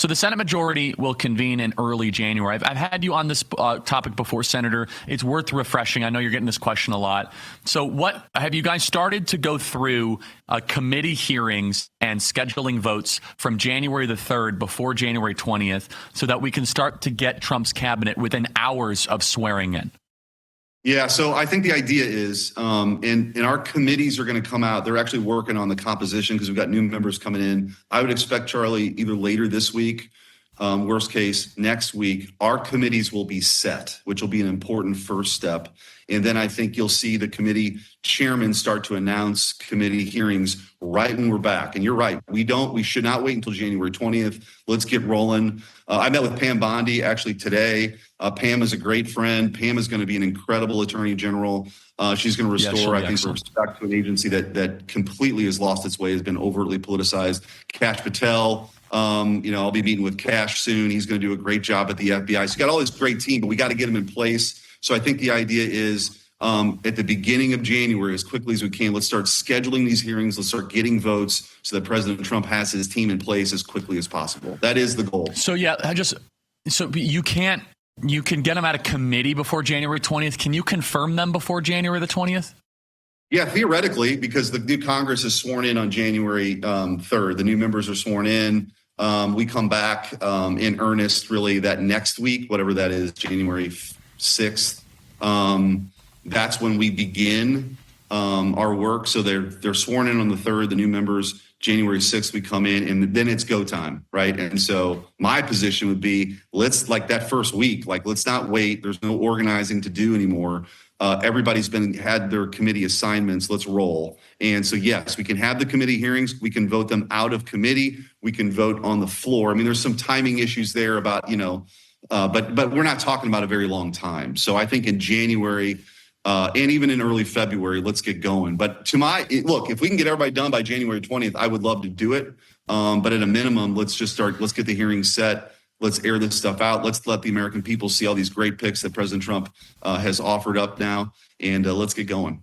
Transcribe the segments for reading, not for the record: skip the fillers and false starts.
So the Senate majority will convene in early January. I've had you on this topic before, Senator. It's worth refreshing. I know you're getting this question a lot. So what have you guys started to go through committee hearings and scheduling votes from January the 3rd before January 20th so that we can start to get Trump's cabinet within hours of swearing in? Yeah, so I think the idea is, and our committees are going to come out. They're actually working on the composition because we've got new members coming in. I would expect, Charlie, either later this week, worst case next week, our committees will be set, which will be an important first step. And then I think you'll see the committee chairman start to announce committee hearings right when we're back. And you're right. We should not wait until January 20th. Let's get rolling. I met with Pam Bondi actually today. Pam is a great friend. Pam is going to be an incredible attorney general. She's going to restore, I think, respect to an agency that completely has lost its way, has been overtly politicized. Kash Patel, I'll be meeting with Kash soon. He's going to do a great job at the FBI. So you got all this great team, but we got to get him in place. So I think the idea is at the beginning of January, as quickly as we can, let's start scheduling these hearings. Let's start getting votes so that President Trump has his team in place as quickly as possible. That is the goal. So, so you can get them out of committee before January 20th. Can you confirm them before January the 20th? Yeah, theoretically, because the new Congress is sworn in on January 3rd. The new members are sworn in. We come back in earnest really that next week, whatever that is, January 6th. That's when we begin our work. So they're sworn in on the 3rd, the new members. January 6th, we come in, and then it's go time, right? And so my position would be, let's, like that first week, let's not wait. There's no organizing to do anymore. Everybody's had their committee assignments. Let's roll. And so, yes, we can have the committee hearings. We can vote them out of committee. We can vote on the floor. I mean, there's some timing issues there about, but we're not talking about a very long time. So I think in January and even in early February, let's get going. But look, if we can get everybody done by January 20th, I would love to do it. But at a minimum, let's get the hearings set. Let's air this stuff out. Let's let the American people see all these great picks that President Trump has offered up now. And let's get going.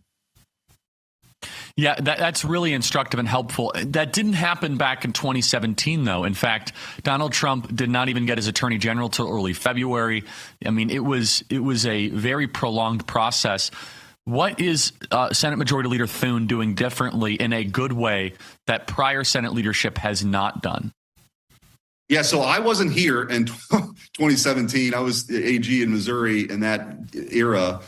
Yeah, that's really instructive and helpful. That didn't happen back in 2017, though. In fact, Donald Trump did not even get his attorney general till early February. I mean, it was a very prolonged process. What is Senate Majority Leader Thune doing differently in a good way that prior Senate leadership has not done? Yeah, so I wasn't here in 2017. I was AG in Missouri in that era.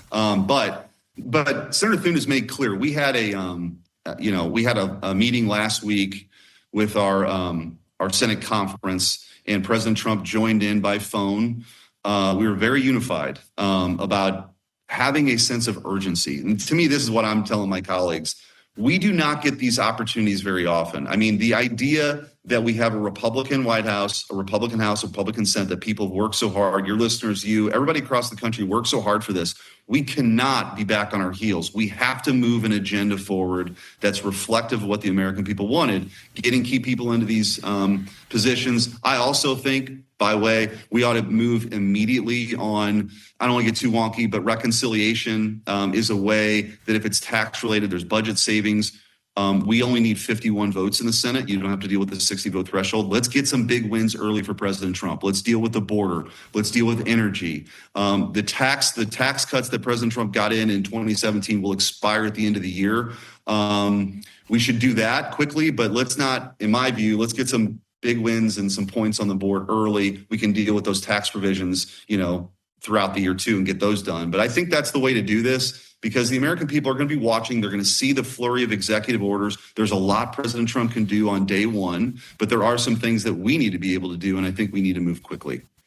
But Senator Thune has made clear we had a meeting last week with our Senate conference, and President Trump joined in by phone. We were very unified about having a sense of urgency. And to me, this is what I'm telling my colleagues. We do not get these opportunities very often. I mean, the idea that we have a Republican White House, a Republican House, a Republican Senate, that people work so hard, your listeners, everybody across the country work so hard for this. We cannot be back on our heels. We have to move an agenda forward that's reflective of what the American people wanted, getting key people into these positions. I also think, by the way, we ought to move immediately on, I don't want to get too wonky, but reconciliation is a way that if it's tax related, there's budget savings. We only need 51 votes in the Senate. You don't have to deal with the 60-vote threshold. Let's get some big wins early for President Trump. Let's deal with the border. Let's deal with energy. The tax cuts that President Trump got in 2017 will expire at the end of the year. We should do that quickly, but let's not, in my view, let's get some big wins and some points on the board early. We can deal with those tax provisions, throughout the year too, and get those done. But I think that's the way to do this, because the American people are going to be watching. They're going to see the flurry of executive orders. There's a lot President Trump can do on day one, but there are some things that we need to be able to do, and I think we need to move quickly.